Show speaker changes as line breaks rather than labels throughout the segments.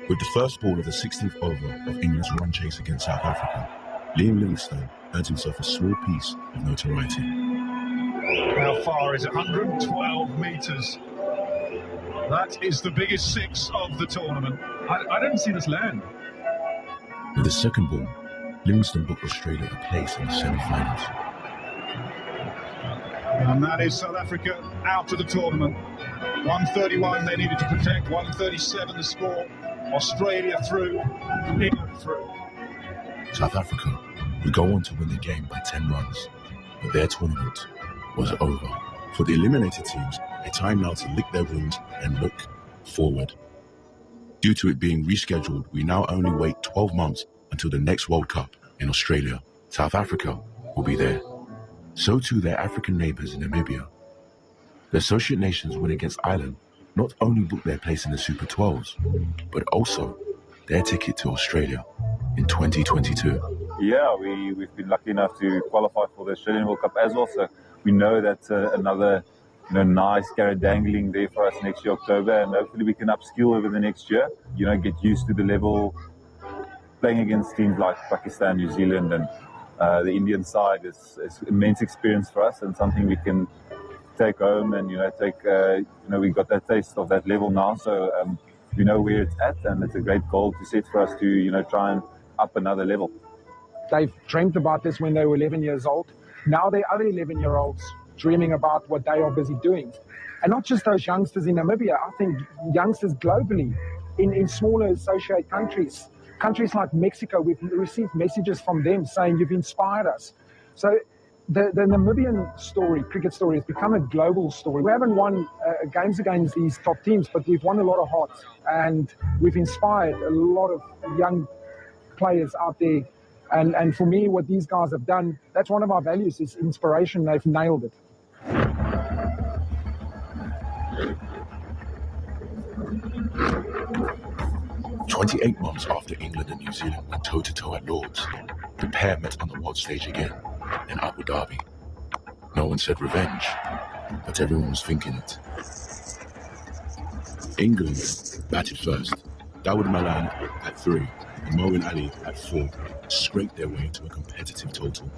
With the first ball of the 16th over of England's run chase against South Africa, Liam Livingstone earned himself a small piece of notoriety.
How far is it? 112 metres. That is the biggest six of the tournament. I didn't see this land.
With the second ball, Livingstone booked Australia a place in the semi-finals.
And that is South Africa out of the tournament. 131 they needed to protect, 137 the score. Australia through, England through.
South Africa would go on to win the game by 10 runs, but their tournament was over. For the eliminated teams, a time now to lick their wounds and look forward. Due to it being rescheduled, we now only wait 12 months until the next World Cup in Australia. South Africa will be there. So too their African neighbours in Namibia. The Associate Nations win against Ireland not only booked their place in the Super 12s, but also their ticket to Australia in 2022.
Yeah, we've been lucky enough to qualify for the Australian World Cup as well, so we know that's another nice carrot dangling there for us next year, October, and hopefully we can upskill over the next year, get used to the level, playing against teams like Pakistan, New Zealand, and the Indian side is immense experience for us and something we can take home and, we got that taste of that level now, so we know where it's at, and it's a great goal to set for us to, try and up another level.
They've dreamt about this when they were 11 years old. Now they're other 11-year-olds dreaming about what they are busy doing. And not just those youngsters in Namibia, I think youngsters globally in smaller associate countries. Countries like Mexico, we've received messages from them saying, you've inspired us. So the Namibian story, cricket story, has become a global story. We haven't won games against these top teams, but we've won a lot of hearts. And we've inspired a lot of young players out there. And for me, what these guys have done, that's one of our values, is inspiration. They've nailed it.
"28 months after England and New Zealand went toe-to-toe at Lord's, the pair met on the world stage again in Abu Dhabi. No one said revenge, but everyone was thinking it. England batted first. Dawood Malan at 3 and Moeen Ali at 4 scraped their way to a competitive total,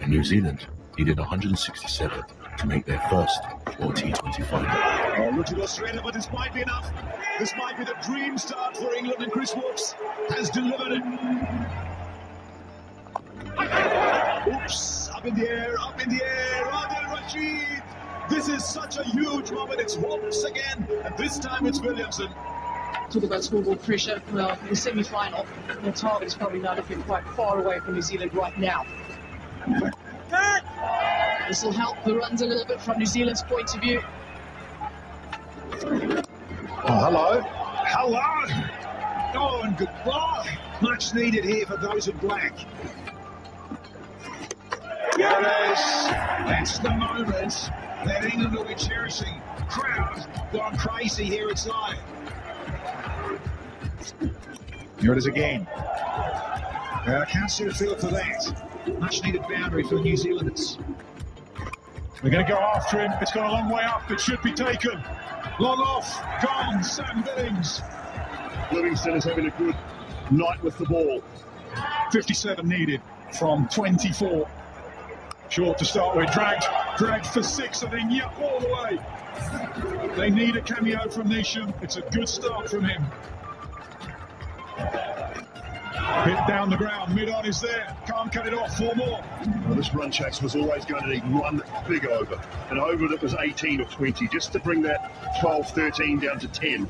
and New Zealand needed 167 to make their first World T20 final.
Look at Australia, but this might be enough. This might be the dream start for England, and Chris Woakes has delivered it. Oops, up in the air, Adil Rashid. This is such a huge moment. It's Woakes again, and this time it's Williamson.
Talk about scoreboard pressure. Well, the semi-final, the target is probably now looking quite far away from New Zealand right now. This will help the runs a little bit from New Zealand's point of view.
Oh, hello. Oh, and goodbye. Much needed here for those in black. Yes, that's the moment that England will be cherishing. Crowd gone crazy here at Lion. Here it is again. I can't see a field for that. Much needed boundary for the New Zealanders. We're going to go after him. It's got a long way up. It should be taken. Long off. Gone. Sam Billings.
Livingstone is having a good night with the ball.
57 needed from 24. Short to start with. Dragged for 6, I think. Yep, all the way. They need a cameo from Nisham. It's a good start from him. Hit down the ground, mid-on is there, can't cut it off, 4 more.
Well, this run chase was always going to need one big over, an over that was 18 or 20, just to bring that 12-13 down to 10.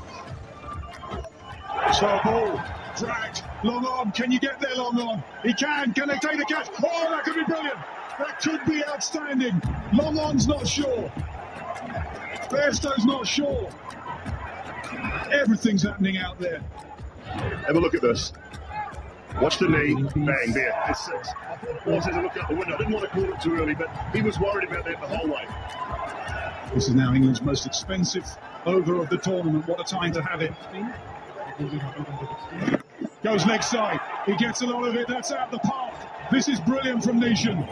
So ball, dragged, long on, can you get there, long on? He can they take the catch? Oh, that could be brilliant, that could be outstanding. Long on's not sure, Bairstow's not sure. Everything's happening out there.
Have a look at this. Watch the knee, bang, there, it's 6. I thought Paul said to look out the window. I didn't want to call it too early, but he was worried about that the whole way.
This is now England's most expensive over of the tournament. What a time to have it. Goes leg side. He gets a lot of it. That's out the park. This is brilliant from Nation.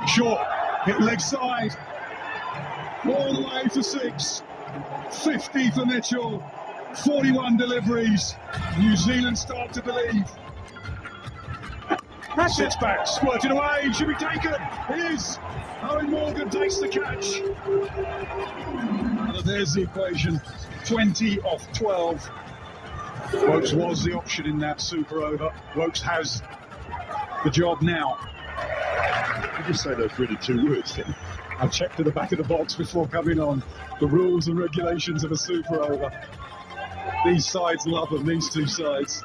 Short. Hit leg side. All the way for 6. 50 for Mitchell. 41 deliveries. New Zealand start to believe. Sits back, squirted away, should be taken. It is. Owen Morgan takes the catch. There's the equation. 20 off 12. Wokes was the option in that super over. Wokes has the job now.
You just say those really 2 words then.
I checked at the back of the box before coming on. The rules and regulations of a super over. These sides love them, these 2 sides.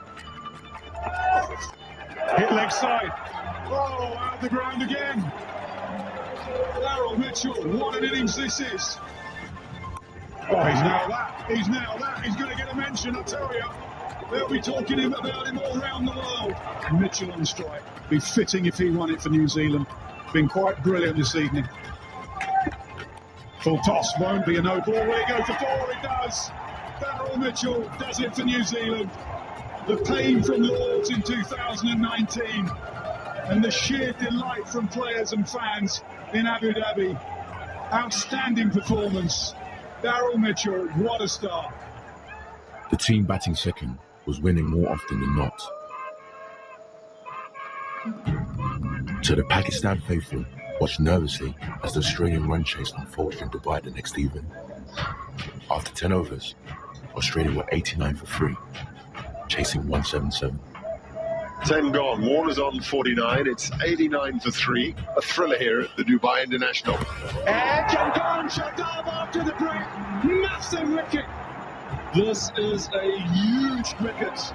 Hit leg side. Oh, out the ground again. Daryl Mitchell, what an innings this is. Oh, he's now that. He's now that. He's going to get a mention, I tell you. They'll be talking about him all around the world. Mitchell on strike. Be fitting if he won it for New Zealand. Been quite brilliant this evening. Full toss won't be a no ball. Will he go for 4? It does. Daryl Mitchell does it for New Zealand. The pain from Lords in 2019 and the sheer delight from players and fans in Abu Dhabi. Outstanding performance. Daryl Mitchell, what a start.
The team batting second was winning more often than not. So the Pakistan faithful watched nervously as the Australian run chase unfolded in Dubai the next evening. After 10 overs, Australia were 89 for 3, chasing 177.
10 gone. Warner's on 49. It's 89 for 3. A thriller here at the Dubai International.
Edge and gone. Shadab after the break. Massive wicket. This is a huge wicket.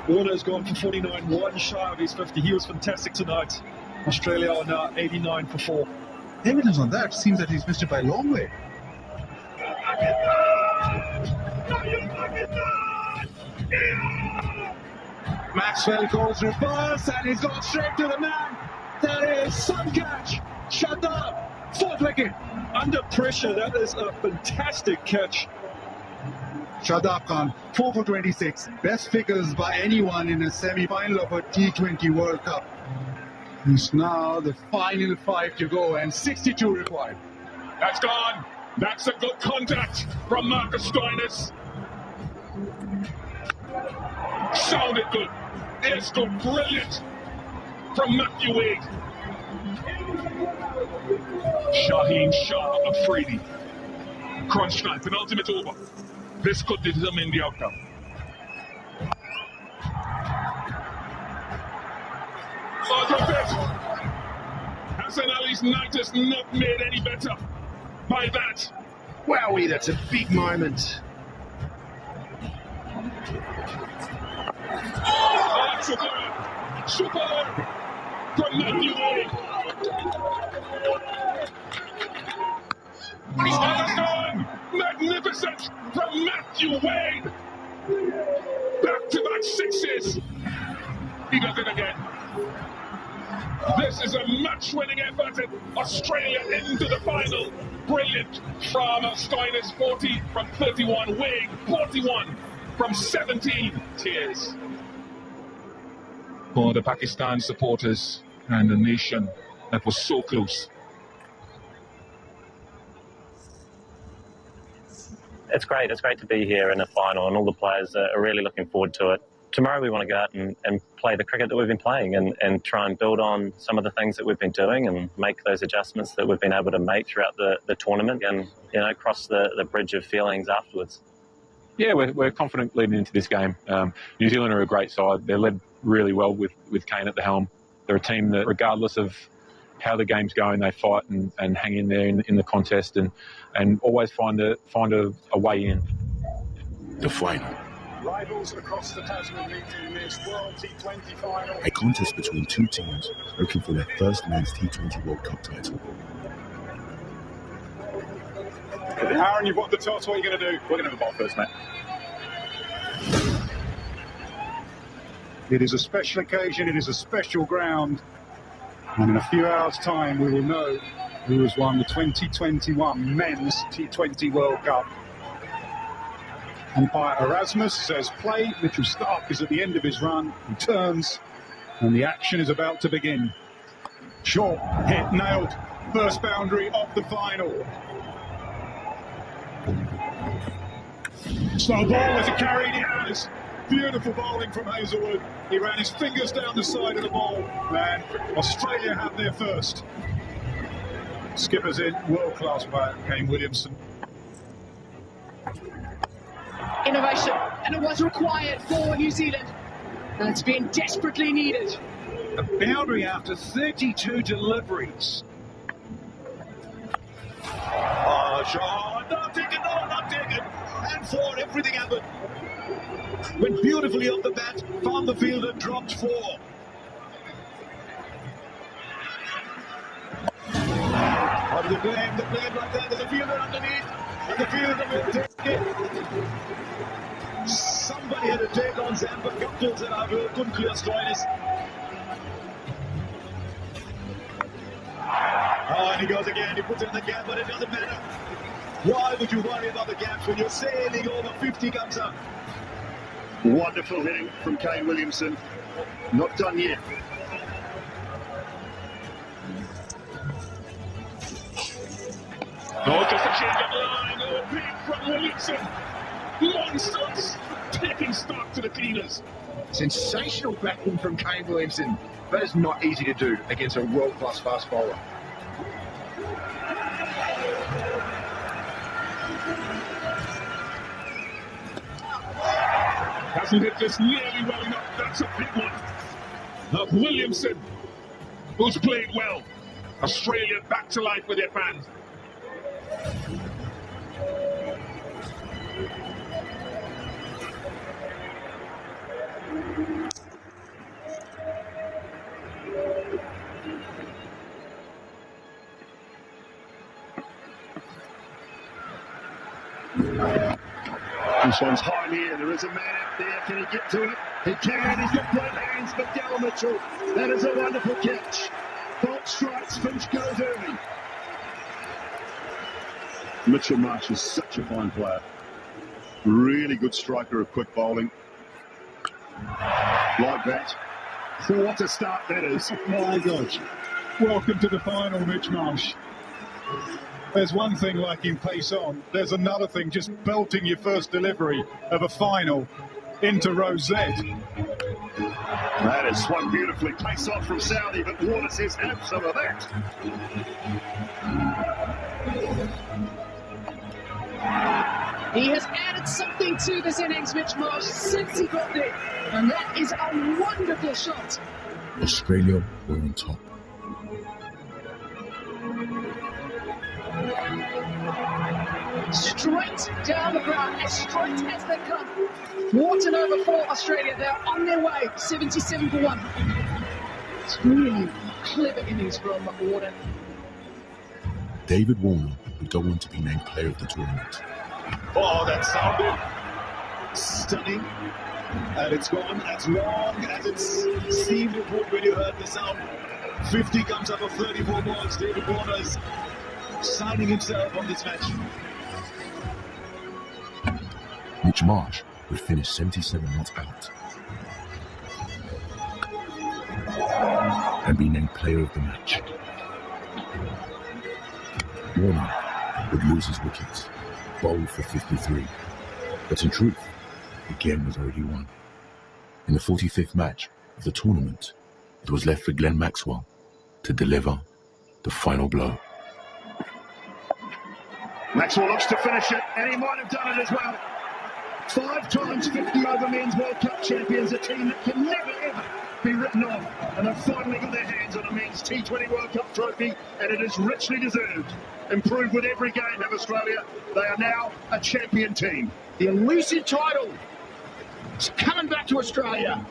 Warner's gone for 49, 1 shy of his 50. He was fantastic tonight. Australia are now 89 for 4.
Evidence on that seems that he's missed it by a long way.
Maxwell goes reverse and he's gone straight to the man. That is some catch. Shut up. 4th wicket.
Under pressure, that is a fantastic catch.
Shadab Khan, 4 for 26. Best figures by anyone in a semi-final of a T20 World Cup. It's now the final 5 to go and 62 required.
That's gone. That's a good contact from Marcus Stoinis. Sounded good. It's good. Brilliant from Matthew Wade. Shaheen Shah Afridi. Crunch time, penultimate over. This could determine the outcome. Hassan Ali's night is not made any better by that.
Wowee, that's a big moment.
Oh, superb! Superb! From Matthew Wade. Understand! Magnificent from Matthew Wade. Back-to-back 6s. He does it again. This is a match-winning effort in Australia into the final. Brilliant from Stoinis, 40 from 31. Wade, 41 from 17. Tears for the Pakistan supporters and the nation that was so close.
It's great. It's great to be here in the final, and all the players are really looking forward to it. Tomorrow we want to go out and play the cricket that we've been playing and try and build on some of the things that we've been doing and make those adjustments that we've been able to make throughout the tournament and, you know, cross the bridge of feelings afterwards.
Yeah, we're confident leading into this game. New Zealand are a great side. They're led really well with Kane at the helm. They're a team that, regardless of how the game's going, they fight and hang in there in the contest and always find a way in.
The final.
Rivals across the Tasman region in this World T20 final.
A contest between 2 teams looking for their first men's T20 World Cup title.
Aaron, you've got the toss. What are you going to do?
We're going to have a ball first, mate.
It is a special occasion. It is a special ground. And in a few hours' time, we will know who has won the 2021 Men's T20 World Cup. Umpire Erasmus says play. Mitchell Stark is at the end of his run. He turns, and the action is about to begin. Short hit, nailed. first boundary of the final. Slow ball as it carried in. Beautiful bowling from Hazelwood. He ran his fingers down the side of the ball, and Australia have their first. Skippers in, world-class player, Kane Williamson.
Innovation, and it was required for New Zealand. And it's been desperately needed.
A boundary after 32 deliveries. Oh, shot, not taken, no, not taken. And for everything happened. Went beautifully off the bat, found the fielder, dropped 4. On the blame right there, there's a fielder underneath, and the fielder will take it. Somebody had a take on Zampa, Kaptels and I will couldn't clear Stoinis. Oh, and he goes again, he puts it in the gap, but it doesn't matter. Why would you worry about the gaps when you're sailing over 50 comes up?
Wonderful hitting from Kane Williamson. Not done yet.
Oh, just a change of line. Oh, big from Williamson. Long shots, taking stock to the cleaners.
Sensational batting from Kane Williamson. That is not easy to do against a world-class fast bowler.
Hasn't hit this nearly well enough. That's a big one. Of Williamson, who's played well. Australia back to life with their fans.
This one's high here. There is a man out there. Can he get to it? He can. He's got both hands. But Darryl Mitchell, that is a wonderful catch. Bolt strikes. Finch goes early. Mitchell Marsh is such a fine player. Really good striker of quick bowling. Like that. What a start that is.
My gosh. Welcome to the final, Mitch Marsh. There's one thing liking pace on. There's another thing just belting your first delivery of a final into row Z.
That is swung beautifully. Pace off from Saudi, but Warner says have some of that.
He has added something to this innings, Mitch Marsh, since he got there. And that is a wonderful shot.
Australia were on top.
Straight down the ground, as straight as they come. Wharton over for Australia. They're on their way, 77 for 1. It's really clever innings from Wharton.
David Warner would go on to be named player of the tournament.
Oh, that sounded stunning. And it's gone as long as it seemed it would when you heard the sound. 50 comes up of 34 balls. David Warner's signing himself on this match.
Mitch Marsh would finish 77 not out and be named player of the match. Warner would lose his wickets, bowl for 53, but in truth, the game was already won. In the 45th match of the tournament, it was left for Glenn Maxwell to deliver the final blow.
Maxwell looks to finish it, and he might have done it as well. 5 times 50 over men's World Cup champions, a team that can never ever be written off, and have finally got their hands on a men's T20 World Cup trophy, and it is richly deserved. Improved with every game of Australia, they are now a champion team.
The elusive title is coming back to Australia.